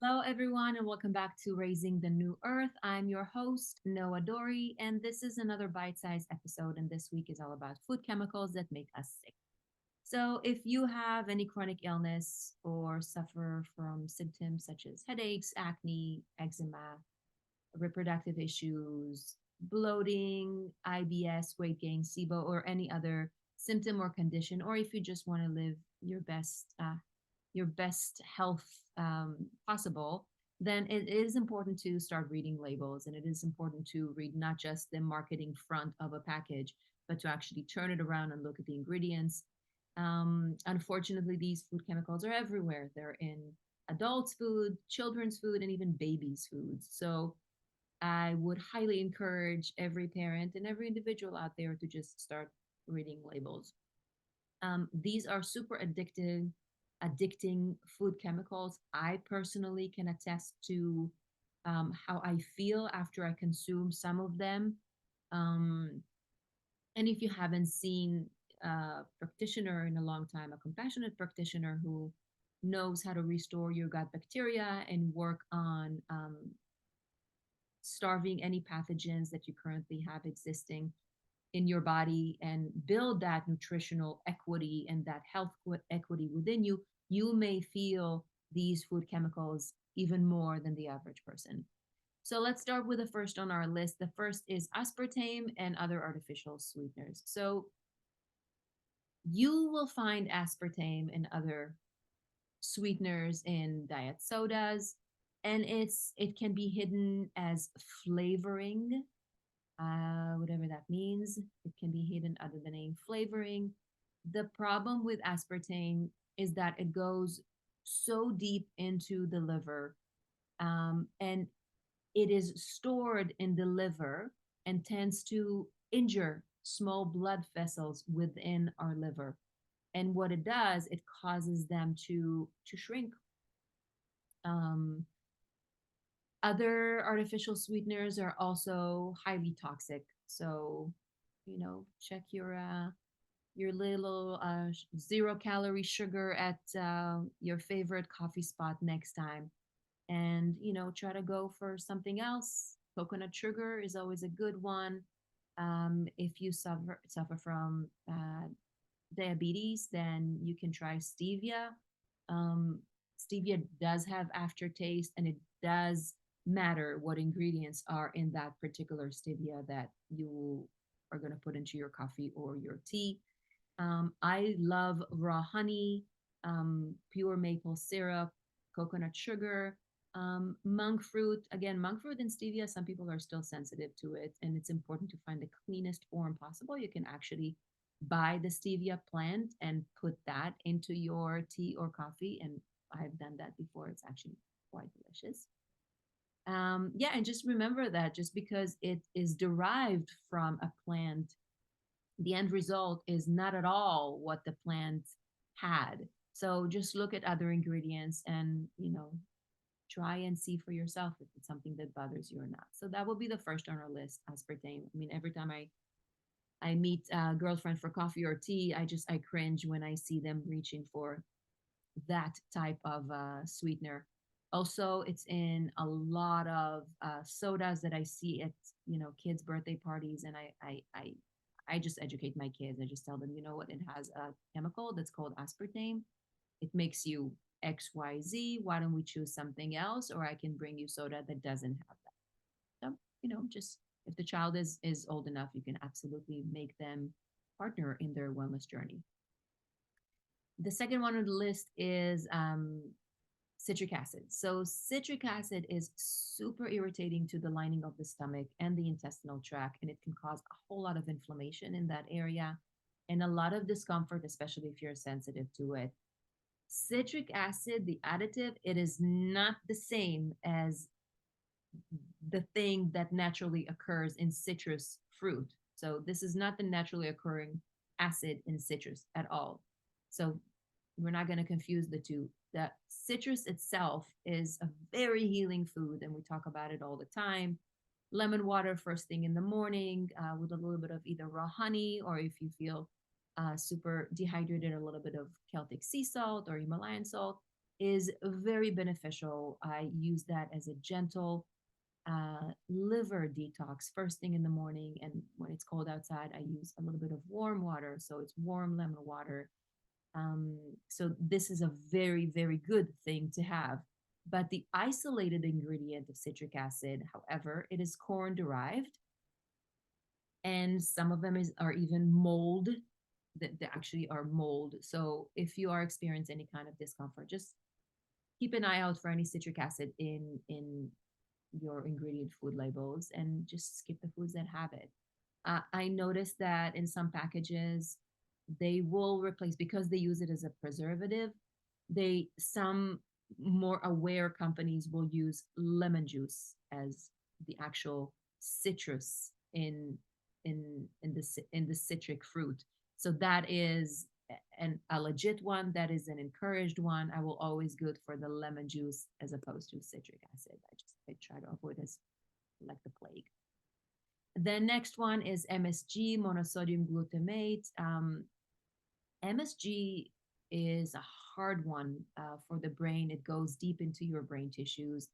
Hello, everyone, and welcome back to Raising the New Earth. I'm your host, Noah Dory, and this is another bite sized episode. And this week is all about food chemicals that make us sick. So, if you have any chronic illness or suffer from symptoms such as headaches, acne, eczema, reproductive issues, bloating, IBS, weight gain, SIBO, or any other symptom or condition, or if you just want to live your best health possible, then it is important to start reading labels, and it is important to read not just the marketing front of a package, but to actually turn it around and look at the ingredients. Unfortunately, these food chemicals are everywhere. They're in adults' food, children's food, and even babies' foods. So I would highly encourage every parent and every individual out there to just start reading labels. These are super addicting food chemicals. I personally can attest to how I feel after I consume some of them. Um, and if you haven't seen a practitioner in a long time, a compassionate practitioner who knows how to restore your gut bacteria and work on starving any pathogens that you currently have existing in your body and build that nutritional equity and that health equity within you, you may feel these food chemicals even more than the average person. So let's start with the first on our list. The first is aspartame and other artificial sweeteners. So you will find aspartame and other sweeteners in diet sodas, and it can be hidden as flavoring, whatever that means. It can be hidden under the name flavoring. The problem with aspartame is that it goes so deep into the liver, and it is stored in the liver and tends to injure small blood vessels within our liver. And what it does, it causes them to shrink. Um, Other artificial sweeteners are also highly toxic. So, check your little 0 calorie sugar at your favorite coffee spot next time, and try to go for something else. Coconut sugar is always a good one. If you suffer from diabetes, then you can try stevia. Um, Stevia does have aftertaste, and it does matter what ingredients are in that particular stevia that you are going to put into your coffee or your tea. I love raw honey, pure maple syrup, coconut sugar, monk fruit. Again, monk fruit and stevia, some people are still sensitive to it, and it's important to find the cleanest form possible. You can actually buy the stevia plant and put that into your tea or coffee, and I've done that before. It's actually quite delicious. Yeah, and just remember that just because it is derived from a plant, the end result is not at all what the plant had. So just look at other ingredients and, try and see for yourself if it's something that bothers you or not. So that will be the first on our list, aspartame. I mean, every time I meet a girlfriend for coffee or tea, I cringe when I see them reaching for that type of sweetener. Also, it's in a lot of sodas that I see at kids' birthday parties, and I just educate my kids. I just tell them, you know what, it has a chemical that's called aspartame. It makes you X Y Z. Why don't we choose something else? Or I can bring you soda that doesn't have that. So just if the child is old enough, you can absolutely make them partner in their wellness journey. The second one on the list is citric acid. So, citric acid is super irritating to the lining of the stomach and the intestinal tract, and it can cause a whole lot of inflammation in that area and a lot of discomfort, especially if you're sensitive to it. Citric acid, the additive, it is not the same as the thing that naturally occurs in citrus fruit. So, this is not the naturally occurring acid in citrus at all. So, we're not going to confuse the two. The citrus itself is a very healing food, and we talk about it all the time. Lemon water first thing in the morning with a little bit of either raw honey, or if you feel super dehydrated, a little bit of Celtic sea salt or Himalayan salt. is very beneficial. I use that as a gentle liver detox first thing in the morning. And when it's cold outside, I use a little bit of warm water. So it's warm lemon water. So this is a very, very good thing to have. But the isolated ingredient of citric acid, however, it is corn derived, and some of them are even mold that they actually are mold. So if you are experiencing any kind of discomfort, just keep an eye out for any citric acid in your ingredient food labels and just skip the foods that have it. I noticed that in some packages, they will replace because they use it as a preservative. Some more aware companies will use lemon juice as the actual citrus in the citric fruit. So that is a legit one. That is an encouraged one. I will always go for the lemon juice as opposed to citric acid. I try to avoid this like the plague. The next one is MSG, monosodium glutamate. MSG is a hard one for the brain. It goes deep into your brain tissues.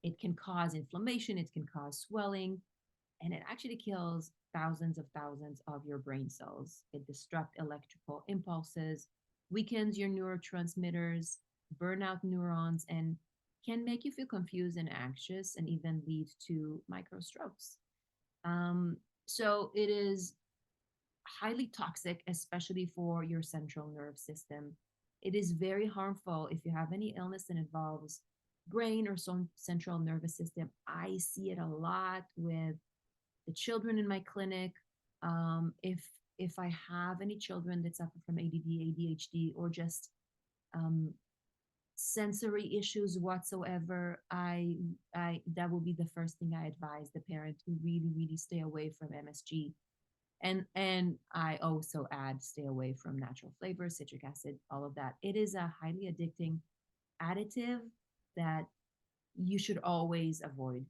It can cause inflammation, it can cause swelling, and it actually kills thousands of your brain cells. It disrupts electrical impulses, weakens your neurotransmitters, burn out neurons, and can make you feel confused and anxious and even lead to microstrokes. Um, so it is highly toxic, especially for your central nerve system. It is very harmful if you have any illness that involves brain or some central nervous system. I see it a lot with the children in my clinic. If I have any children that suffer from ADD, ADHD, or just um, sensory issues whatsoever, I that will be the first thing I advise the parent to really stay away from MSG. And I also add stay away from natural flavors, citric acid, all of that. It is a highly addicting additive that you should always avoid.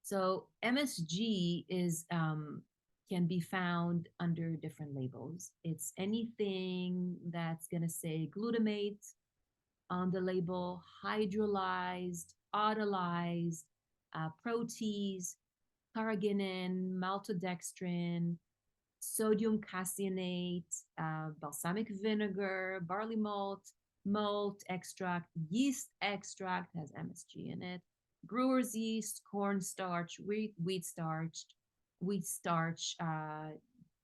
So MSG is can be found under different labels. It's anything that's going to say glutamate on the label, hydrolyzed, autolyzed, protease, carrageenan, maltodextrin, sodium caseinate, balsamic vinegar, barley malt extract, yeast extract has MSG in it, brewer's yeast, cornstarch, wheat starch,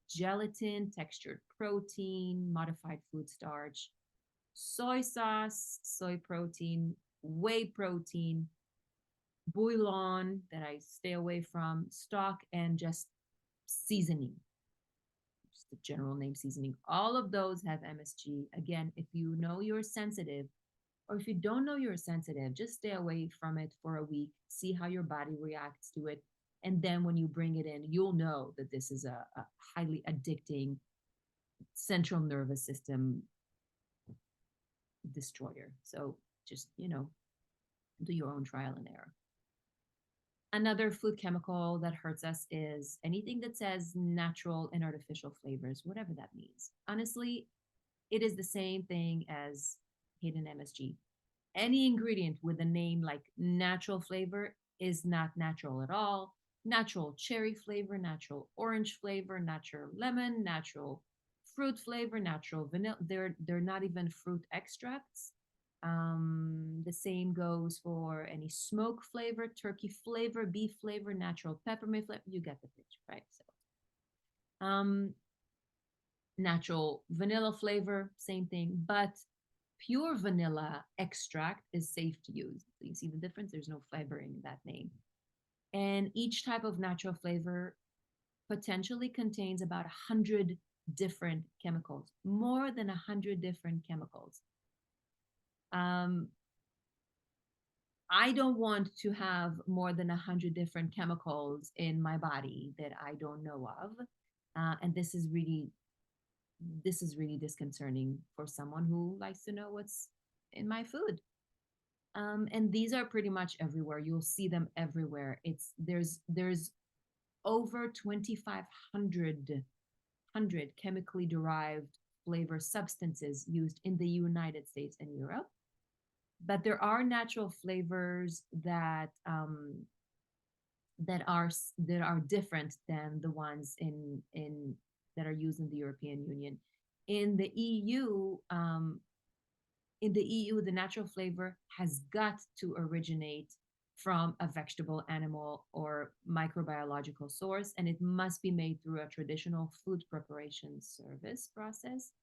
gelatin, textured protein, modified food starch, soy sauce, soy protein, whey protein, bouillon that I stay away from, stock, and just seasoning, just the general name seasoning. All of those have MSG. Again, if you know you're sensitive, or if you don't know you're sensitive, just stay away from it for a week, see how your body reacts to it. And then when you bring it in, you'll know that this is a highly addicting central nervous system destroyer. So just, do your own trial and error. Another food chemical that hurts us is anything that says natural and artificial flavors, whatever that means. Honestly, it is the same thing as hidden MSG. Any ingredient with a name like natural flavor is not natural at all. Natural cherry flavor, natural orange flavor, natural lemon, natural fruit flavor, natural vanilla. They're not even fruit extracts. The same goes for any smoke flavor, turkey flavor, beef flavor, natural peppermint flavor. You get the picture, right? So, natural vanilla flavor, same thing. But pure vanilla extract is safe to use. So you see the difference? There's no flavor in that name. And each type of natural flavor potentially contains about 100 different chemicals, more than 100 different chemicals. I don't want to have more than 100 different chemicals in my body that I don't know of. And this is really disconcerting for someone who likes to know what's in my food. And these are pretty much everywhere. You'll see them everywhere. There's over 2,500 chemically derived flavor substances used in the United States and Europe. But there are natural flavors that are different than the ones in that are used in the European Union. In the EU, the natural flavor has got to originate from a vegetable, animal, or microbiological source, and it must be made through a traditional food preparation service process.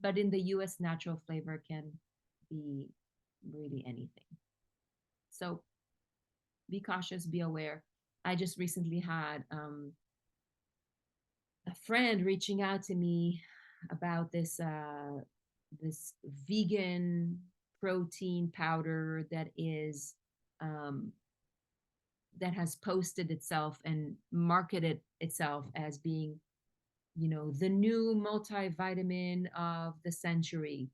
But in the US, natural flavor can be really anything. So be cautious, be aware. I just recently had a friend reaching out to me about this vegan protein powder um, that has posted itself and marketed itself as being, the new multivitamin of the century.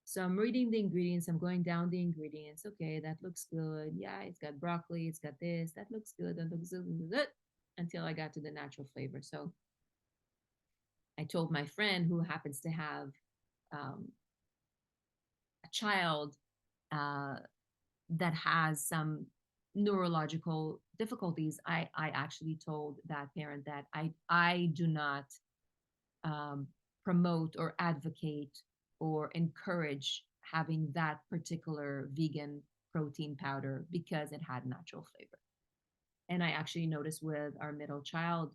So I'm reading the ingredients, I'm going down the ingredients. Okay, that looks good. Yeah, it's got broccoli, it's got this, that looks good, that looks good, until I got to the natural flavor. So I told my friend who happens to have a child uh, that has some neurological difficulties. I actually told that parent that I do not um, promote or advocate or encourage having that particular vegan protein powder because it had natural flavor. And I actually noticed with our middle child,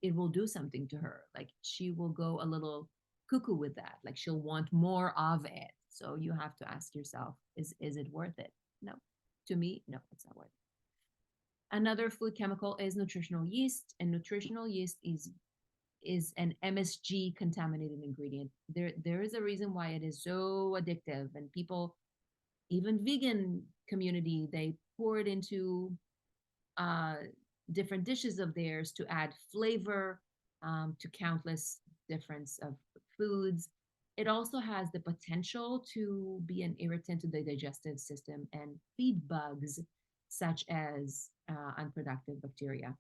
it will do something to her. Like she will go a little cuckoo with that. Like she'll want more of it. So you have to ask yourself, is it worth it? No. To me, no, it's not worth it. Another food chemical is nutritional yeast, and nutritional yeast is an MSG contaminated ingredient. There is a reason why it is so addictive, and people, even vegan community, they pour it into uh, different dishes of theirs to add flavor to countless difference of foods. It also has the potential to be an irritant to the digestive system and feed bugs such as unproductive bacteria.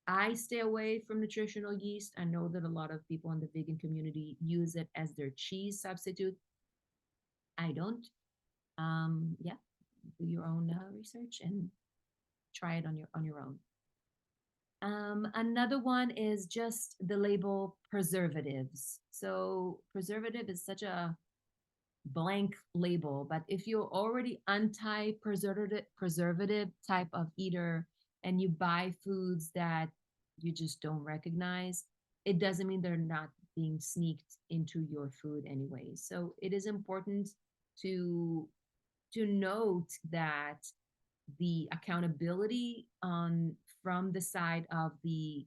I stay away from nutritional yeast. I know that a lot of people in the vegan community use it as their cheese substitute. I don't. Yeah, do your own research and try it on your own. Another one is just the label preservatives. So preservative is such a blank label, but if you're already anti preservative type of eater and you buy foods that you just don't recognize, it doesn't mean they're not being sneaked into your food anyway. So it is important to note that the accountability on from the side of the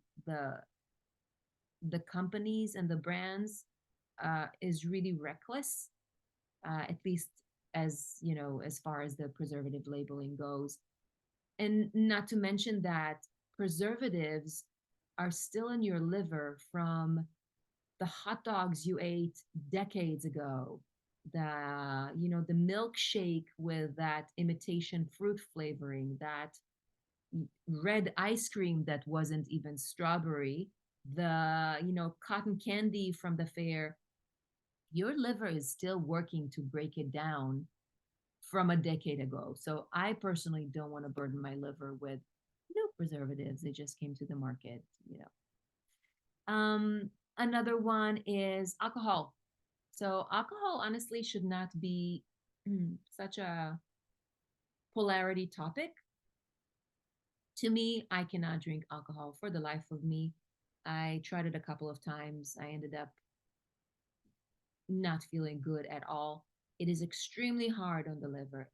the companies and the brands is really reckless, at least as as far as the preservative labeling goes. And not to mention that preservatives are still in your liver from the hot dogs you ate decades ago, the milkshake with that imitation fruit flavoring, that red ice cream that wasn't even strawberry, the cotton candy from the fair. Your liver is still working to break it down from a decade ago. So I personally don't want to burden my liver with no preservatives. They just came to the market. Another one is alcohol. So alcohol honestly should not be such a polarity topic. To me, I cannot drink alcohol for the life of me. I tried it a couple of times. I ended up not feeling good at all. It is extremely hard on the liver,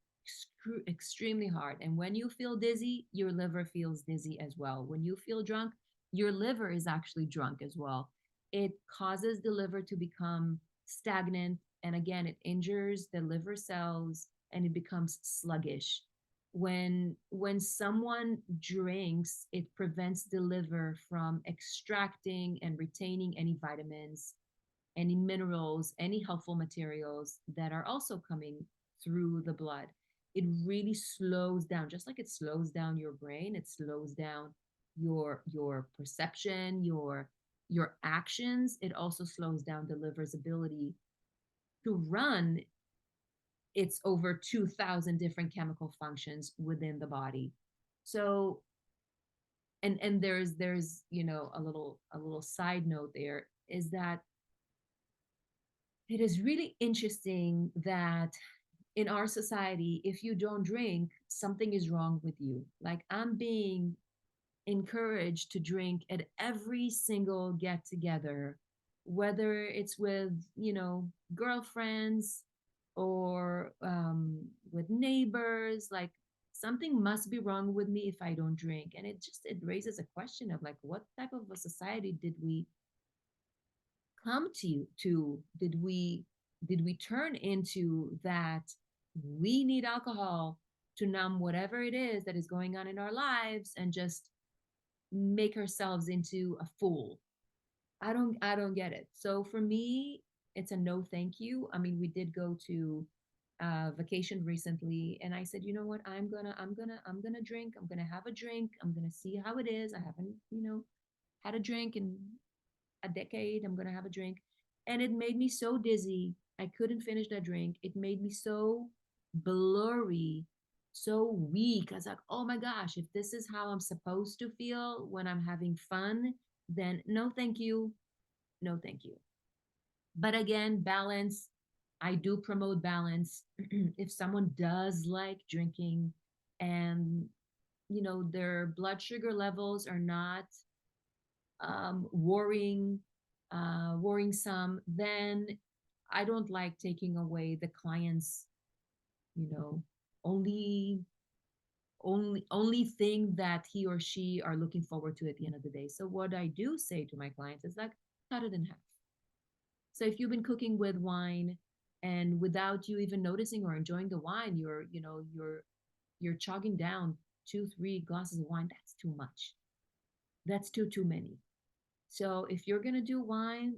extremely hard. And when you feel dizzy, your liver feels dizzy as well. When you feel drunk, your liver is actually drunk as well. It causes the liver to become stagnant. And again, it injures the liver cells and it becomes sluggish. When someone drinks, it prevents the liver from extracting and retaining any vitamins, any minerals, any helpful materials that are also coming through the blood. It really slows down, just like it slows down your brain, it slows down your perception, your actions. It also slows down the liver's ability to run it's over 2,000 different chemical functions within the body. So, and there's a little side note there is that it is really interesting that in our society, if you don't drink, something is wrong with you. Like, I'm being encouraged to drink at every single get together, whether it's with, girlfriends or with neighbors. Like, something must be wrong with me if I don't drink. And it raises a question of, like, what type of a society did we come to? Did we turn into that we need alcohol to numb whatever it is that is going on in our lives and just make ourselves into a fool? I don't get it. So for me, it's a no thank you. I mean, we did go to vacation recently, and I said, you know what, I'm gonna drink. I'm gonna have a drink. I'm gonna see how it is. I haven't, had a drink in a decade. I'm gonna have a drink. And it made me so dizzy. I couldn't finish that drink. It made me so blurry, so weak. I was like, oh my gosh, if this is how I'm supposed to feel when I'm having fun, then no thank you. No thank you. But again, balance. I do promote balance. If someone does like drinking and their blood sugar levels are not worrying some, then I don't like taking away the client's, you know, only only thing that he or she are looking forward to at the end of the day. So what I do say to my clients is like, cut it in half. So if you've been cooking with wine and without you even noticing or enjoying the wine, you're chugging down 2, 3 glasses of wine, that's too much. That's too many. So if you're gonna do wine,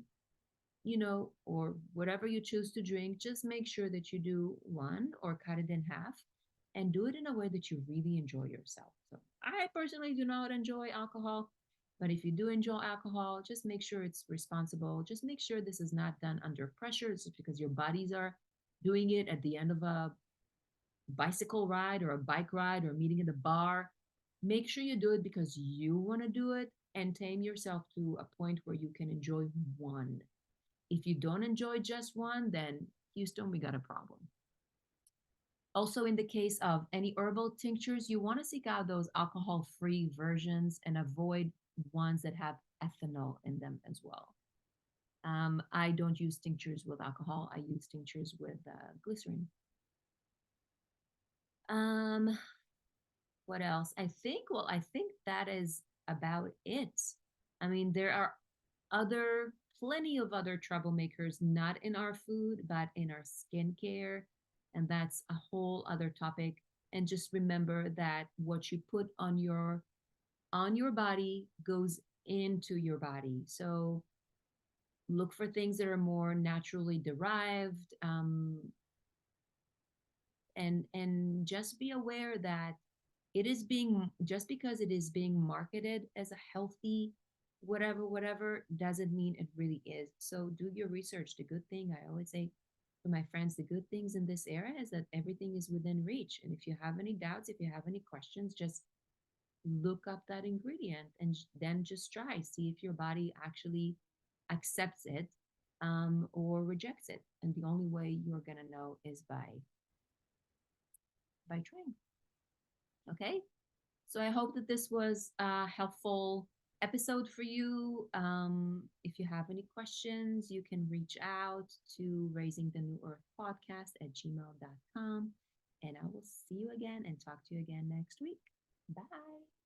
or whatever you choose to drink, just make sure that you do one or cut it in half and do it in a way that you really enjoy yourself. So I personally do not enjoy alcohol, but if you do enjoy alcohol, just make sure it's responsible. Just make sure this is not done under pressure. It's just because your bodies are doing it at the end of a bicycle ride or a bike ride or meeting at a bar. Make sure you do it because you want to do it, and tame yourself to a point where you can enjoy one. If you don't enjoy just one, then Houston, we got a problem. Also, in the case of any herbal tinctures, you want to seek out those alcohol free versions and avoid ones that have ethanol in them as well. I don't use tinctures with alcohol, I use tinctures with glycerin. Um, what else? I think that is about it. I mean, there are plenty of other troublemakers, not in our food, but in our skincare. And that's a whole other topic. And just remember that what you put on your body goes into your body. So look for things that are more naturally derived, and just be aware that it is being just because it is being marketed as a healthy whatever doesn't mean it really is. So do your research. The good thing, I always say to my friends, the good things in this era is that everything is within reach. And if you have any doubts, if you have any questions, just look up that ingredient and then just try, see if your body actually accepts it, or rejects it. And the only way you're going to know is by trying. Okay. So I hope that this was a helpful episode for you. If you have any questions, you can reach out to Raising the New Earth podcast at gmail.com. And I will see you again and talk to you again next week. Bye.